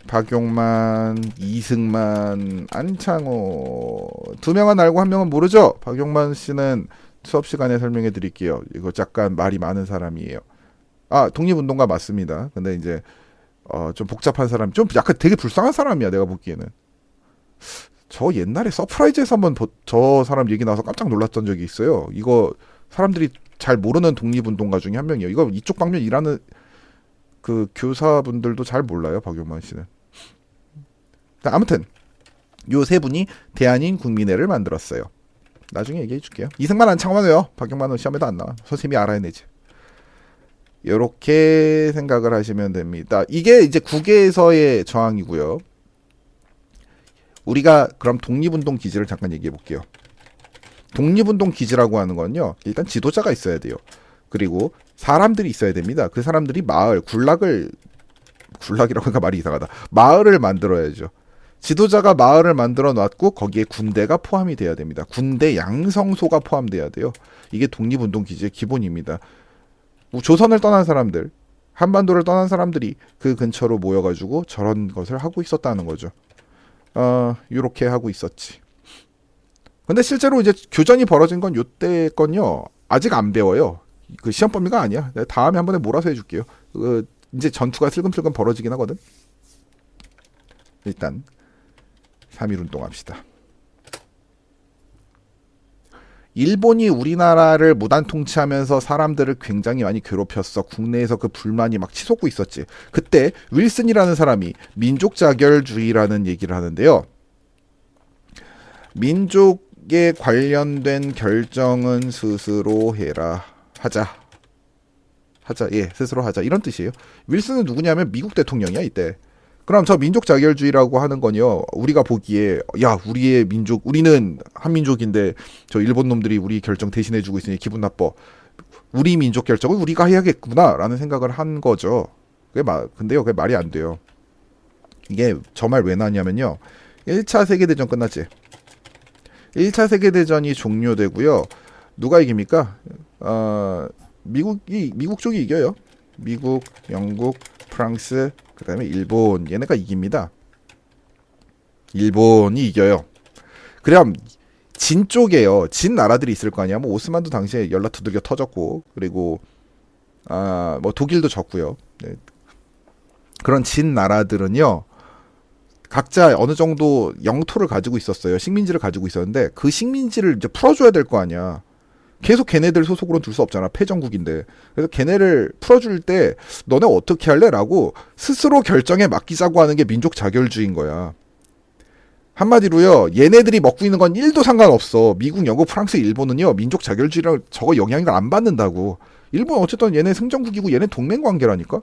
박용만, 이승만, 안창호 두 명은 알고 한 명은 모르죠. 박용만 씨는 수업 시간에 설명해 드릴게요. 이거 잠깐 말이 많은 사람이에요. 독립운동가 맞습니다. 근데 이제 좀 복잡한 사람, 좀 약간 되게 불쌍한 사람이야. 내가 보기에는. 저 옛날에 서프라이즈에서 한번 저 사람 얘기 나와서 깜짝 놀랐던 적이 있어요. 이거 사람들이 잘 모르는 독립운동가 중에 한 명이에요. 이거 이쪽 방면 일하는 그 교사분들도 잘 몰라요. 박용만 씨는. 아무튼 요 세 분이 대한인 국민회를 만들었어요. 나중에 얘기해 줄게요. 이승만 안창만 외워. 박영만은 시험에도 안 나와. 선생님이 알아야내지. 이렇게 생각을 하시면 됩니다. 이게 이제 국외에서의 저항이고요. 우리가 그럼 독립운동 기지를 잠깐 얘기해 볼게요. 독립운동 기지라고 하는 건요, 일단 지도자가 있어야 돼요. 그리고 사람들이 있어야 됩니다. 그 사람들이 마을, 굴락이라고 하니까 말이 이상하다. 마을을 만들어야죠. 지도자가 마을을 만들어 놨고 거기에 군대가 포함이 돼야 됩니다. 군대 양성소가 포함돼야 돼요. 이게 독립운동 기지의 기본입니다. 조선을 떠난 사람들, 한반도를 떠난 사람들이 그 근처로 모여가지고 저런 것을 하고 있었다는 거죠. 요렇게 하고 있었지. 근데 실제로 이제 교전이 벌어진 건 요때 건요, 아직 안 배워요. 그 시험 범위가 아니야. 내가 다음에 한 번에 몰아서 해줄게요. 이제 전투가 슬금슬금 벌어지긴 하거든. 일단 3.1운동 합시다. 일본이 우리나라를 무단 통치하면서 사람들을 굉장히 많이 괴롭혔어. 국내에서 그 불만이 막 치솟고 있었지. 그때 윌슨이라는 사람이 민족자결주의라는 얘기를 하는데요. 민족에 관련된 결정은 스스로 해라. 하자. 예, 스스로 하자. 이런 뜻이에요. 윌슨은 누구냐면 미국 대통령이야, 이때. 그럼 저 민족 자결주의라고 하는 건요, 우리가 보기에 야, 우리의 민족, 우리는 한민족인데 저 일본 놈들이 우리 결정 대신해주고 있으니 기분 나빠. 우리 민족 결정은 우리가 해야겠구나라는 생각을 한 거죠. 근데요, 그게 말이 안 돼요. 이게 저 말 왜 나냐면요, 1차 세계대전 끝났지. 1차 세계대전이 종료되고요. 누가 이깁니까? 미국 쪽이 이겨요. 미국, 영국, 프랑스, 그 다음에 일본, 얘네가 이깁니다. 일본이 이겨요. 그럼 진 쪽에요, 진 나라들이 있을 거 아니야. 뭐 오스만도 당시에 연락 두들겨 터졌고, 그리고 뭐 독일도 졌고요. 네. 그런 진 나라들은요, 각자 어느 정도 영토를 가지고 있었어요. 식민지를 가지고 있었는데 그 식민지를 이제 풀어줘야 될 거 아니야. 계속 걔네들 소속으로는 둘 수 없잖아. 패전국인데. 그래서 걔네를 풀어줄 때 너네 어떻게 할래? 라고 스스로 결정에 맡기자고 하는 게 민족 자결주의인 거야. 한마디로요, 얘네들이 먹고 있는 건 1도 상관없어. 미국, 영국, 프랑스, 일본은요, 민족 자결주의랑 저거 영향을 안 받는다고. 일본 어쨌든 얘네 승전국이고 얘네 동맹관계라니까.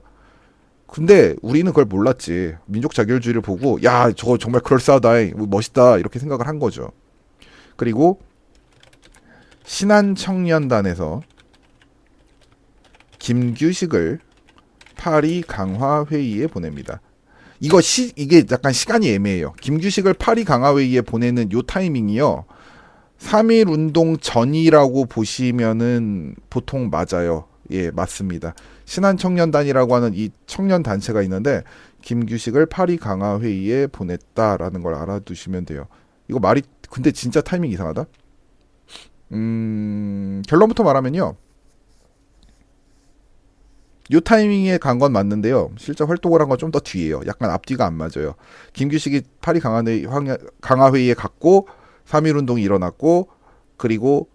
근데 우리는 그걸 몰랐지. 민족 자결주의를 보고 야, 저거 정말 그럴싸하다, 멋있다, 이렇게 생각을 한 거죠. 그리고 신한청년단에서 김규식을 파리 강화회의에 보냅니다. 이게 약간 시간이 애매해요. 김규식을 파리 강화회의에 보내는 요 타이밍이요, 3.1 운동 전이라고 보시면은 보통 맞아요. 예, 맞습니다. 신한청년단이라고 하는 이 청년 단체가 있는데 김규식을 파리 강화회의에 보냈다라는 걸 알아두시면 돼요. 이거 말이 근데 진짜 타이밍 이상하다. 결론부터 말하면요, 요 타이밍에 간 건 맞는데요, 실제 활동을 한 건 좀 더 뒤에요. 약간 앞뒤가 안 맞아요. 김규식이 파리 강화회의에 갔고 3.1 운동이 일어났고, 그리고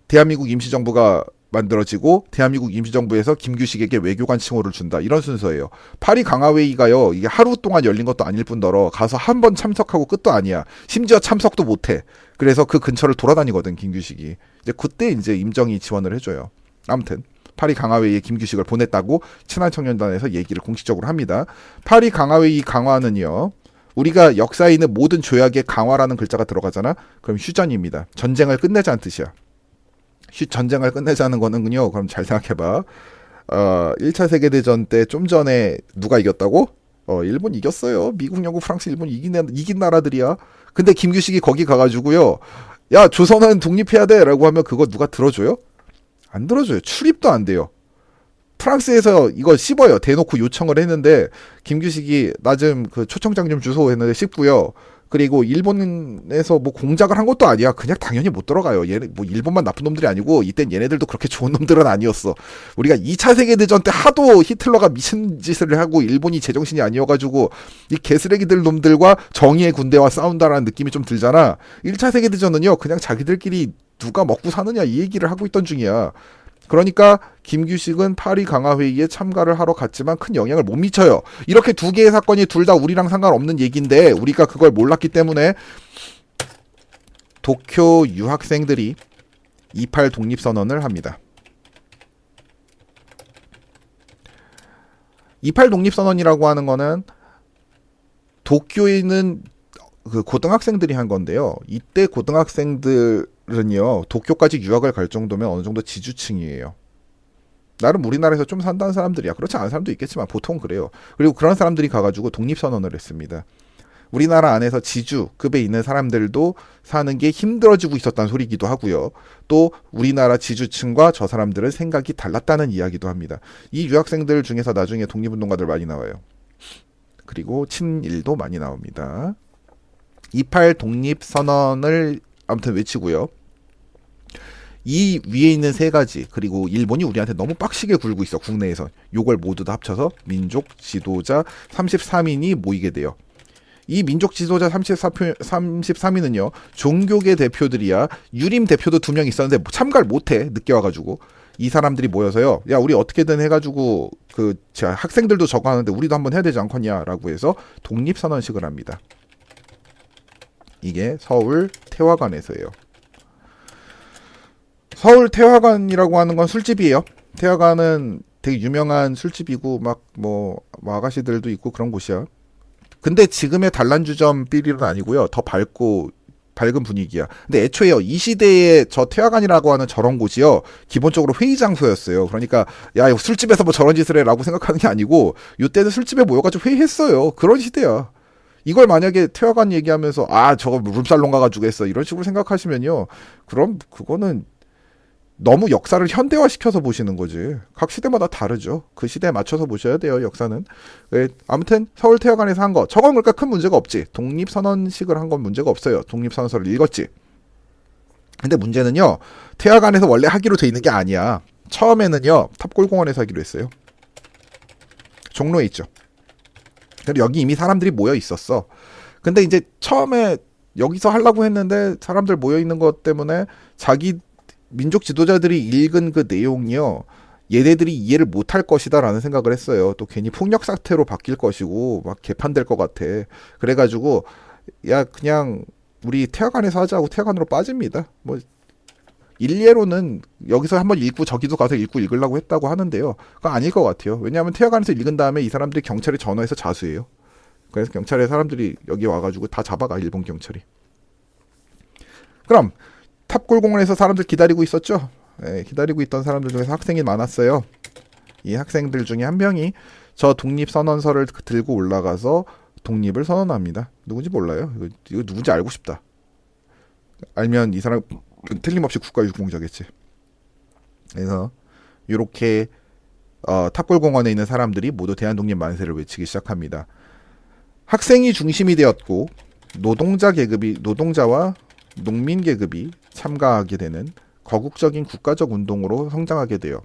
대한민국 임시정부가 만들어지고 대한민국 임시정부에서 김규식에게 외교관 칭호를 준다, 이런 순서예요. 파리 강화회의가요, 이게 하루 동안 열린 것도 아닐 뿐더러 가서 한 번 참석하고 끝도 아니야. 심지어 참석도 못해. 그래서 그 근처를 돌아다니거든, 김규식이. 이제 그때 이제 임정이 지원을 해줘요. 아무튼 파리 강화회의에 김규식을 보냈다고 친한청년단에서 얘기를 공식적으로 합니다. 파리 강화회의 강화는요, 우리가 역사에 있는 모든 조약에 강화라는 글자가 들어가잖아. 그럼 휴전입니다. 전쟁을 끝내자는 뜻이야. 전쟁을 끝내자는 거는요, 그럼 잘 생각해봐. 1차 세계대전 때 좀 전에 누가 이겼다고? 일본 이겼어요. 미국, 영국, 프랑스, 일본 이긴 나라들이야. 근데 김규식이 거기 가가지고요, 야, 조선은 독립해야 돼 라고 하면 그거 누가 들어줘요? 안 들어줘요. 출입도 안 돼요. 프랑스에서 이거 씹어요. 대놓고 요청을 했는데 김규식이 나 좀 그 초청장 좀 주소 했는데 씹고요. 그리고 일본에서 뭐 공작을 한 것도 아니야. 그냥 당연히 못 들어가요. 얘네 뭐 일본만 나쁜 놈들이 아니고 이땐 얘네들도 그렇게 좋은 놈들은 아니었어. 우리가 2차 세계대전 때 하도 히틀러가 미친 짓을 하고 일본이 제정신이 아니어가지고 이 개쓰레기들 놈들과 정의의 군대와 싸운다라는 느낌이 좀 들잖아. 1차 세계대전은요, 그냥 자기들끼리 누가 먹고 사느냐 이 얘기를 하고 있던 중이야. 그러니까 김규식은 파리 강화회의에 참가를 하러 갔지만 큰 영향을 못 미쳐요. 이렇게 두 개의 사건이 둘 다 우리랑 상관없는 얘기인데 우리가 그걸 몰랐기 때문에 도쿄 유학생들이 28 독립선언을 합니다. 28 독립선언이라고 하는 거는 도쿄에 있는 그 고등학생들이 한 건데요. 이때 고등학생들은요, 도쿄까지 유학을 갈 정도면 어느 정도 지주층이에요. 나름 우리나라에서 좀 산다는 사람들이야. 그렇지 않은 사람도 있겠지만 보통 그래요. 그리고 그런 사람들이 가가지고 독립선언을 했습니다. 우리나라 안에서 지주급에 있는 사람들도 사는 게 힘들어지고 있었다는 소리기도 하고요. 또 우리나라 지주층과 저 사람들은 생각이 달랐다는 이야기도 합니다. 이 유학생들 중에서 나중에 독립운동가들 많이 나와요. 그리고 친일도 많이 나옵니다. 28 독립선언을 아무튼 외치고요. 이 위에 있는 세 가지, 그리고 일본이 우리한테 너무 빡시게 굴고 있어. 국내에서 요걸 모두 다 합쳐서 민족 지도자 33인이 모이게 돼요. 이 민족 지도자 33인은요 종교계 대표들이야. 유림 대표도 2명 있었는데 참가를 못해. 늦게 와가지고. 이 사람들이 모여서요, 야 우리 어떻게든 해가지고 그 학생들도 저거 하는데 우리도 한번 해야 되지 않겠냐라고 해서 독립선언식을 합니다. 이게 서울 태화관에서예요. 서울 태화관이라고 하는 건 술집이에요. 태화관은 되게 유명한 술집이고 막 뭐 아가씨들도 있고 그런 곳이야. 근데 지금의 단란주점 삐리는 아니고요. 더 밝은 분위기야. 근데 애초에요, 이 시대에 저 태화관이라고 하는 저런 곳이요, 기본적으로 회의 장소였어요. 그러니까 야 술집에서 뭐 저런 짓을 해라고 생각하는 게 아니고 이때는 술집에 모여가지고 회의했어요. 그런 시대야. 이걸 만약에 태화관 얘기하면서 저거 룸살롱 가가지고 했어 이런 식으로 생각하시면요, 그럼 그거는 너무 역사를 현대화시켜서 보시는 거지. 각 시대마다 다르죠. 그 시대에 맞춰서 보셔야 돼요, 역사는. 아무튼 서울 태화관에서 한 거, 저건 그러니까 큰 문제가 없지. 독립선언식을 한 건 문제가 없어요. 독립선언서를 읽었지. 근데 문제는요, 태화관에서 원래 하기로 돼 있는 게 아니야. 처음에는요 탑골공원에서 하기로 했어요. 종로에 있죠. 근데 여기 이미 사람들이 모여 있었어. 근데 이제 처음에 여기서 하려고 했는데 사람들 모여 있는 것 때문에 자기 민족 지도자들이 읽은 그 내용이요, 얘네들이 이해를 못할 것이다 라는 생각을 했어요. 또 괜히 폭력 사태로 바뀔 것이고 막 개판될 것 같아. 그래가지고 야 그냥 우리 태화관에서 하자고 태화관으로 빠집니다. 뭐 일례로는 여기서 한번 읽고 저기도 가서 읽고 읽으려고 했다고 하는데요, 그거 아닐 것 같아요. 왜냐하면 태화관에서 읽은 다음에 이 사람들이 경찰에 전화해서 자수해요. 그래서 경찰에 사람들이 여기 와가지고 다 잡아가, 일본 경찰이. 그럼 탑골공원에서 사람들 기다리고 있었죠. 기다리고 있던 사람들 중에서 학생이 많았어요. 이 학생들 중에 한 명이 저 독립선언서를 들고 올라가서 독립을 선언합니다. 누군지 몰라요. 이거 누군지 알고 싶다. 알면 이 사람 틀림없이 국가유공자겠지. 그래서 이렇게 탑골공원에 있는 사람들이 모두 대한독립 만세를 외치기 시작합니다. 학생이 중심이 되었고 노동자와 농민 계급이 참가하게 되는 거국적인 국가적 운동으로 성장하게 돼요.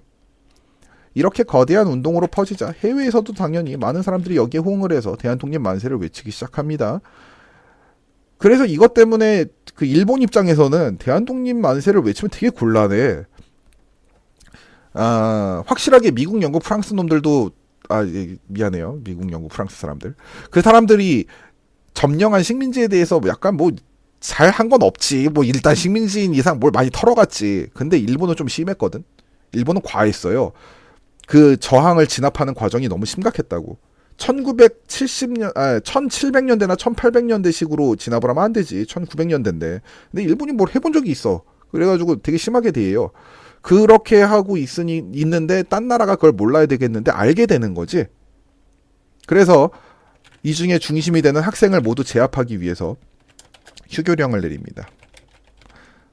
이렇게 거대한 운동으로 퍼지자 해외에서도 당연히 많은 사람들이 여기에 호응을 해서 대한독립 만세를 외치기 시작합니다. 그래서 이것 때문에 그 일본 입장에서는 대한독립 만세를 외치면 되게 곤란해. 확실하게 미국, 영국, 프랑스 놈들도 미안해요. 미국, 영국, 프랑스 사람들. 그 사람들이 점령한 식민지에 대해서 약간 뭐 잘한 건 없지. 뭐 일단 식민지인 이상 뭘 많이 털어갔지. 근데 일본은 좀 심했거든. 일본은 과했어요. 그 저항을 진압하는 과정이 너무 심각했다고. 1700년대나 1800년대식으로 진압을 하면 안 되지. 1900년대인데. 근데 일본이 뭘 해본 적이 있어. 그래가지고 되게 심하게 대해요. 그렇게 하고 있는데 딴 나라가 그걸 몰라야 되겠는데 알게 되는 거지. 그래서 이 중에 중심이 되는 학생을 모두 제압하기 위해서 휴교령을 내립니다.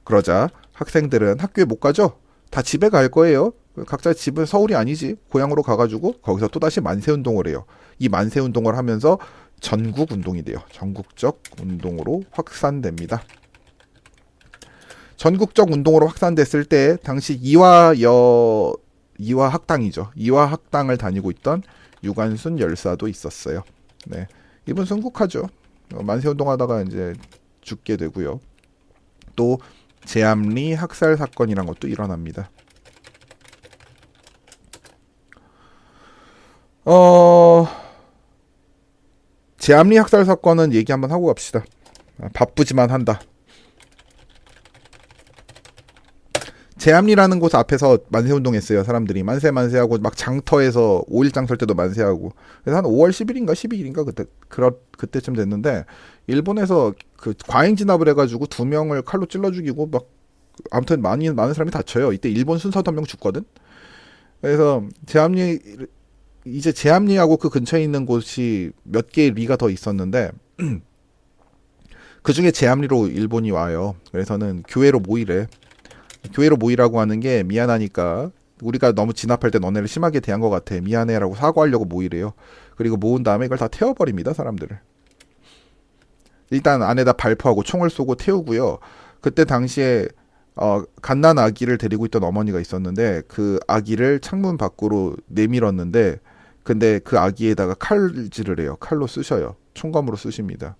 그러자 학생들은 학교에 못 가죠? 다 집에 갈 거예요. 각자 집은 서울이 아니지. 고향으로 가가지고 거기서 또다시 만세운동을 해요. 이 만세운동을 하면서 전국운동이 돼요. 전국적 운동으로 확산됩니다. 전국적 운동으로 확산됐을 때 당시 이화학당이죠. 이화학당을 다니고 있던 유관순 열사도 있었어요. 네, 이분 순국하죠. 만세운동하다가 이제 죽게 되고요. 또 제암리 학살 사건이란 것도 일어납니다. 제암리 학살 사건은 얘기 한번 하고 갑시다. 바쁘지만 한다. 제암리라는 곳 앞에서 만세운동했어요. 사람들이 만세하고 막 장터에서 5.1장 설 때도 만세하고. 그래서 한 5월 10일인가 12일인가 그때쯤 됐는데 일본에서 그 과잉 진압을 해가지고 2명을 칼로 찔러 죽이고 막 아무튼 많은 사람이 다쳐요. 이때 일본 순사도 1명 죽거든. 그래서 제암리하고 그 근처에 있는 곳이 몇 개의 리가 더 있었는데 그 중에 제암리로 일본이 와요. 그래서는 교회로 모이래. 교회로 모이라고 하는 게 미안하니까 우리가 너무 진압할 때 너네를 심하게 대한 것 같아. 미안해라고 사과하려고 모이래요. 그리고 모은 다음에 이걸 다 태워버립니다. 사람들을. 일단 안에다 발포하고 총을 쏘고 태우고요. 그때 당시에 갓난 아기를 데리고 있던 어머니가 있었는데 그 아기를 창문 밖으로 내밀었는데 근데 그 아기에다가 칼질을 해요. 칼로 쑤셔요. 총검으로 쑤십니다.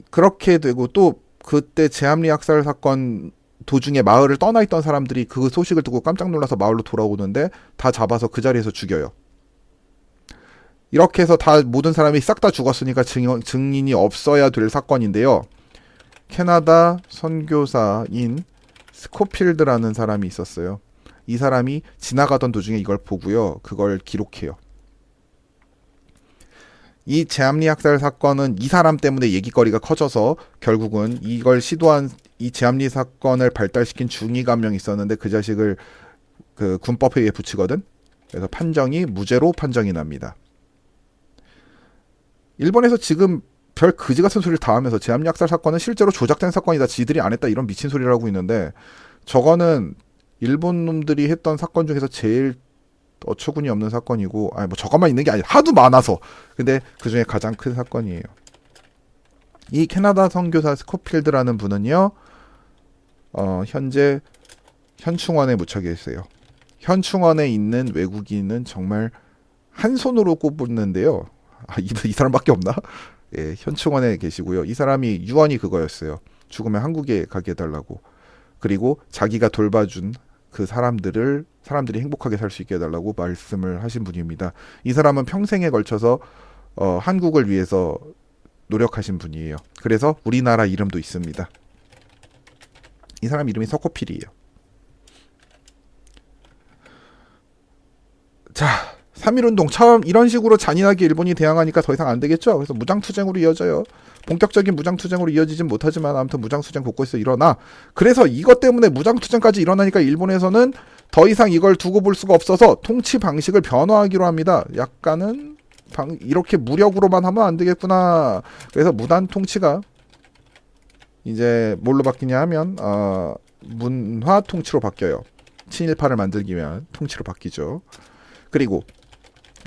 그렇게 되고 또 그때 제암리 학살 사건 도중에 마을을 떠나 있던 사람들이 그 소식을 듣고 깜짝 놀라서 마을로 돌아오는데 다 잡아서 그 자리에서 죽여요. 이렇게 해서 다 모든 사람이 싹 다 죽었으니까 증인이 없어야 될 사건인데요. 캐나다 선교사인 스코필드라는 사람이 있었어요. 이 사람이 지나가던 도중에 이걸 보고요. 그걸 기록해요. 이 제암리 학살 사건은 이 사람 때문에 얘기거리가 커져서 결국은 이걸 시도한 이 제암리 사건을 발달시킨 중위가 한 명 있었는데 그 자식을 그 군법회의에 붙이거든. 그래서 판정이 무죄로 판정이 납니다. 일본에서 지금 별 그지 같은 소리를 다 하면서 제암리 학살 사건은 실제로 조작된 사건이다. 지들이 안 했다. 이런 미친 소리를 하고 있는데 저거는 일본 놈들이 했던 사건 중에서 제일 어처구니 없는 사건이고 뭐 저것만 있는 게 아니라 하도 많아서 근데 그중에 가장 큰 사건이에요. 이 캐나다 선교사 스코필드라는 분은요 현재 현충원에 묻혀 계세요. 현충원에 있는 외국인은 정말 한 손으로 꼽는데요. 이 사람밖에 없나? 예, 현충원에 계시고요. 이 사람이 유언이 그거였어요. 죽으면 한국에 가게 해달라고. 그리고 자기가 돌봐준 그 사람들이 행복하게 살 수 있게 해달라고 말씀을 하신 분입니다. 이 사람은 평생에 걸쳐서 한국을 위해서 노력하신 분이에요. 그래서 우리나라 이름도 있습니다. 이 사람 이름이 서코필이에요. 자, 3.1운동 처음 이런 식으로 잔인하게 일본이 대항하니까 더 이상 안 되겠죠. 그래서 무장투쟁으로 이어져요. 본격적인 무장투쟁으로 이어지진 못하지만 아무튼 무장투쟁 곳곳에서 일어나. 그래서 이것 때문에 무장투쟁까지 일어나니까 일본에서는 더 이상 이걸 두고 볼 수가 없어서 통치 방식을 변화하기로 합니다. 약간은 이렇게 무력으로만 하면 안 되겠구나. 그래서 무단 통치가 이제 뭘로 바뀌냐 하면 문화 통치로 바뀌어요. 친일파를 만들기 위한 통치로 바뀌죠. 그리고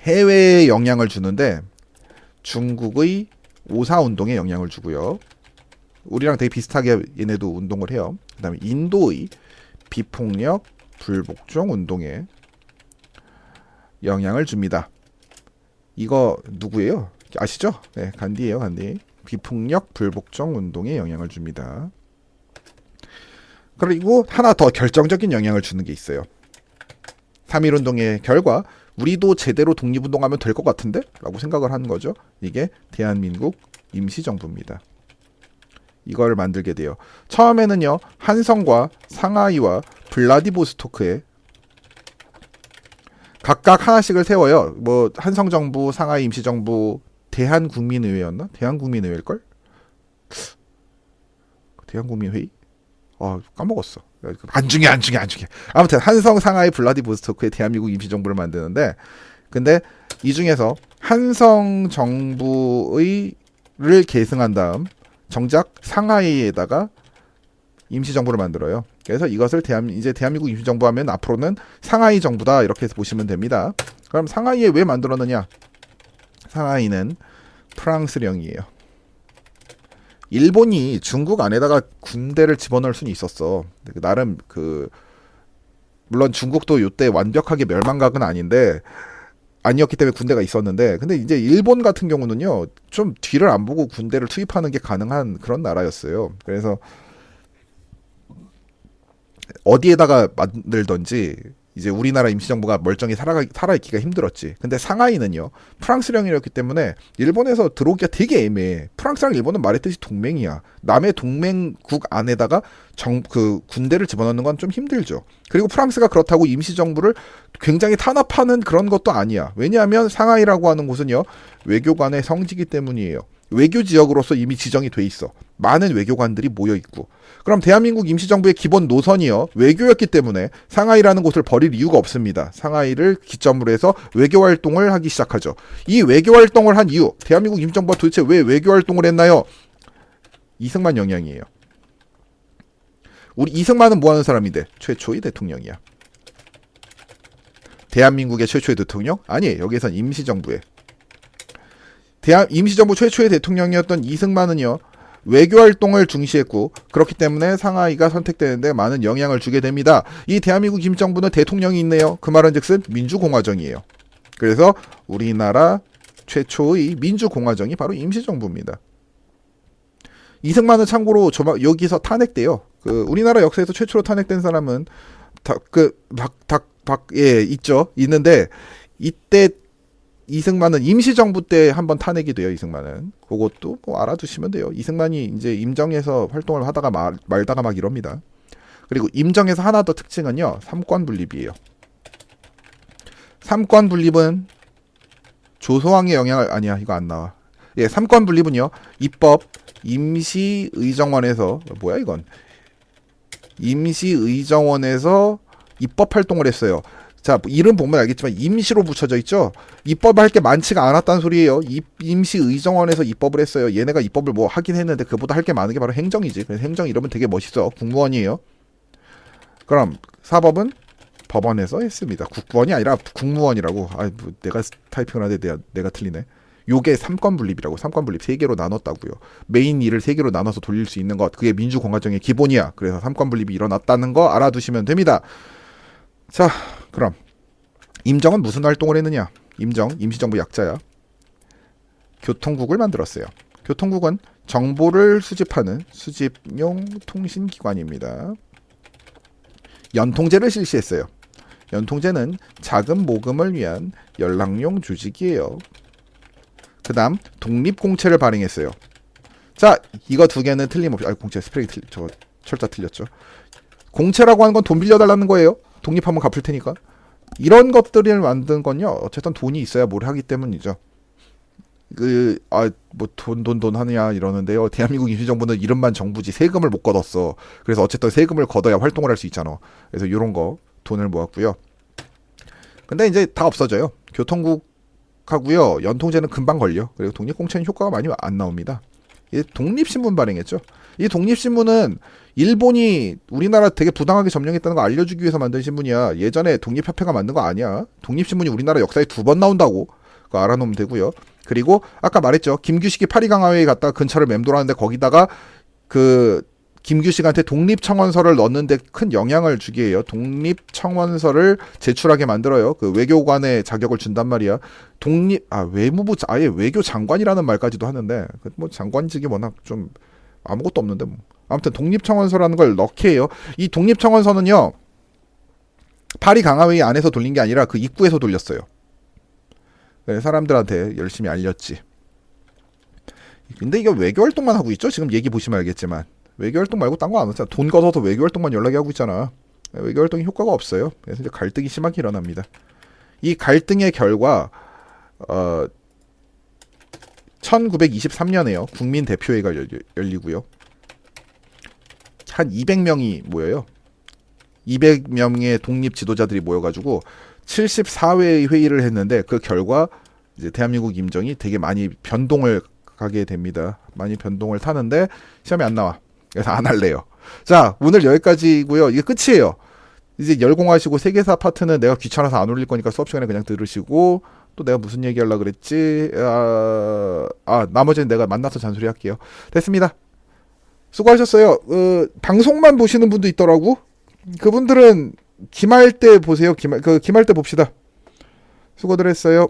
해외에 영향을 주는데 중국의 오사운동에 영향을 주고요. 우리랑 되게 비슷하게 얘네도 운동을 해요. 그 다음에 인도의 비폭력 불복종 운동에 영향을 줍니다. 이거 누구예요? 아시죠? 네, 간디예요. 간디. 비폭력 불복종 운동에 영향을 줍니다. 그리고 하나 더 결정적인 영향을 주는 게 있어요. 3.1운동의 결과 우리도 제대로 독립운동하면 될 것 같은데? 라고 생각을 한 거죠. 이게 대한민국 임시정부입니다. 이걸 만들게 돼요. 처음에는요. 한성과 상하이와 블라디보스토크에 각각 하나씩을 세워요. 뭐 한성정부, 상하이 임시정부, 대한국민의회였나? 대한국민의회일걸? 대한국민회의? 까먹었어. 안 중요해. 아무튼 한성, 상하이, 블라디보스토크에 대한민국 임시정부를 만드는데 근데 이 중에서 한성 정부를 계승한 다음 정작 상하이에다가 임시정부를 만들어요. 그래서 이것을 이제 대한민국 임시정부 하면 앞으로는 상하이 정부다 이렇게 해서 보시면 됩니다. 그럼 상하이에 왜 만들었느냐? 상하이는 프랑스령이에요. 일본이 중국 안에다가 군대를 집어넣을 수는 있었어. 나름 물론 중국도 이때 완벽하게 멸망각은 아니었기 때문에 군대가 있었는데 근데 이제 일본 같은 경우는요 좀 뒤를 안 보고 군대를 투입하는 게 가능한 그런 나라였어요. 그래서 어디에다가 만들던지 이제 우리나라 임시정부가 멀쩡히 살아있기가 힘들었지. 근데 상하이는요, 프랑스령이었기 때문에 일본에서 들어오기가 되게 애매해. 프랑스랑 일본은 말했듯이 동맹이야. 남의 동맹국 안에다가 그 군대를 집어넣는 건 좀 힘들죠. 그리고 프랑스가 그렇다고 임시정부를 굉장히 탄압하는 그런 것도 아니야. 왜냐하면 상하이라고 하는 곳은요, 외교관의 성지기 때문이에요. 외교 지역으로서 이미 지정이 돼 있어. 많은 외교관들이 모여 있고. 그럼 대한민국 임시정부의 기본 노선이요, 외교였기 때문에 상하이라는 곳을 버릴 이유가 없습니다. 상하이를 기점으로 해서 외교 활동을 하기 시작하죠. 이 외교 활동을 한 이유, 대한민국 임시정부가 도대체 왜 외교 활동을 했나요? 이승만 영향이에요. 우리 이승만은 뭐 하는 사람인데? 최초의 대통령이야. 대한민국의 최초의 대통령? 아니, 여기선 임시정부에. 임시정부 최초의 대통령이었던 이승만은요, 외교활동을 중시했고, 그렇기 때문에 상하이가 선택되는데 많은 영향을 주게 됩니다. 이 대한민국 임시정부는 대통령이 있네요. 그 말은 즉슨 민주공화정이에요. 그래서 우리나라 최초의 민주공화정이 바로 임시정부입니다. 이승만은 참고로 여기서 탄핵돼요. 우리나라 역사에서 최초로 탄핵된 사람은 있죠. 있는데 이때 이승만은 임시정부 때 한번 탄핵이 돼요. 이승만은 그것도 뭐 알아두시면 돼요. 이승만이 이제 임정에서 활동을 하다가 말다가 막 이럽니다. 그리고 임정에서 하나 더 특징은요, 삼권 분립이에요. 삼권 분립은 조소왕의 영향을, 아니야, 이거 안 나와. 예, 삼권 분립은요, 입법 임시의정원에서, 뭐야 이건, 임시의정원에서 입법 활동을 했어요. 자, 이름 보면 알겠지만 임시로 붙여져 있죠. 입법할 게 많지가 않았다는 소리예요. 임시의정원에서 입법을 했어요. 얘네가 입법을 뭐 하긴 했는데 그보다 할 게 많은 게 바로 행정이지. 그래서 행정 이러면 되게 멋있어. 국무원이에요. 그럼 사법은 법원에서 했습니다. 국무원이 아니라 국무원이라고. 뭐 내가 타이핑을 하는데 내가 틀리네. 요게 삼권 분립이라고. 삼권 분립 3개로 나눴다고요. 메인 일을 3개로 나눠서 돌릴 수 있는 것. 그게 민주공화정의 기본이야. 그래서 삼권 분립이 일어났다는 거 알아두시면 됩니다. 자, 그럼 임정은 무슨 활동을 했느냐? 임시정부 약자야. 교통국을 만들었어요. 교통국은 정보를 수집하는 수집용 통신기관입니다. 연통제를 실시했어요. 연통제는 자금 모금을 위한 연락용 조직이에요. 그 다음 독립공채를 발행했어요. 자, 이거 두 개는 틀림없이, 공채 스펠링 철자 틀렸죠. 공채라고 하는 건 돈 빌려달라는 거예요. 독립하면 갚을 테니까. 이런 것들을 만든 건요, 어쨌든 돈이 있어야 뭘 하기 때문이죠. 뭐 돈 하느냐 이러는데요. 대한민국 임시정부는 이름만 정부지 세금을 못 걷었어. 그래서 어쨌든 세금을 걷어야 활동을 할 수 있잖아. 그래서 이런 거 돈을 모았고요. 근데 이제 다 없어져요. 교통국하고요, 연통제는 금방 걸려. 그리고 독립공채는 효과가 많이 안 나옵니다. 이 독립신문 발행했죠. 이 독립신문은 일본이 우리나라 되게 부당하게 점령했다는 거 알려주기 위해서 만든 신문이야. 예전에 독립협회가 만든 거 아니야. 독립신문이 우리나라 역사에 2번 나온다고. 그거 알아놓으면 되고요. 그리고 아까 말했죠. 김규식이 파리강화회에 갔다가 근처를 맴돌았는데 거기다가 김규식한테 독립청원서를 넣는데 큰 영향을 주게 해요. 독립청원서를 제출하게 만들어요. 외교관의 자격을 준단 말이야. 외무부, 아예 외교장관이라는 말까지도 하는데, 뭐 장관직이 워낙 좀 아무것도 없는데 뭐. 아무튼 독립청원서라는 걸 넣게 해요. 이 독립청원서는요, 파리 강화회의 안에서 돌린 게 아니라 그 입구에서 돌렸어요. 사람들한테 열심히 알렸지. 근데 이거 외교활동만 하고 있죠? 지금 얘기 보시면 알겠지만. 외교활동 말고 딴 거 안 하잖아. 돈 걷어서 외교활동만 연락이 하고 있잖아. 외교활동이 효과가 없어요. 그래서 이제 갈등이 심하게 일어납니다. 이 갈등의 결과 1923년에요. 국민대표회가 열리고요. 한 200명이 모여요. 200명의 독립 지도자들이 모여가지고 74회의 회의를 했는데 그 결과 이제 대한민국 임정이 되게 많이 변동을 가게 됩니다. 많이 변동을 타는데 시험에 안 나와. 그래서 안 할래요. 자, 오늘 여기까지고요. 이게 끝이에요. 이제 열공하시고 세계사 파트는 내가 귀찮아서 안 올릴 거니까 수업 시간에 그냥 들으시고, 또 내가 무슨 얘기 하려고 그랬지? 나머지는 내가 만나서 잔소리 할게요. 됐습니다. 수고하셨어요. 방송만 보시는 분도 있더라고. 그분들은 기말 때 보세요. 기말 때 봅시다. 수고들 했어요.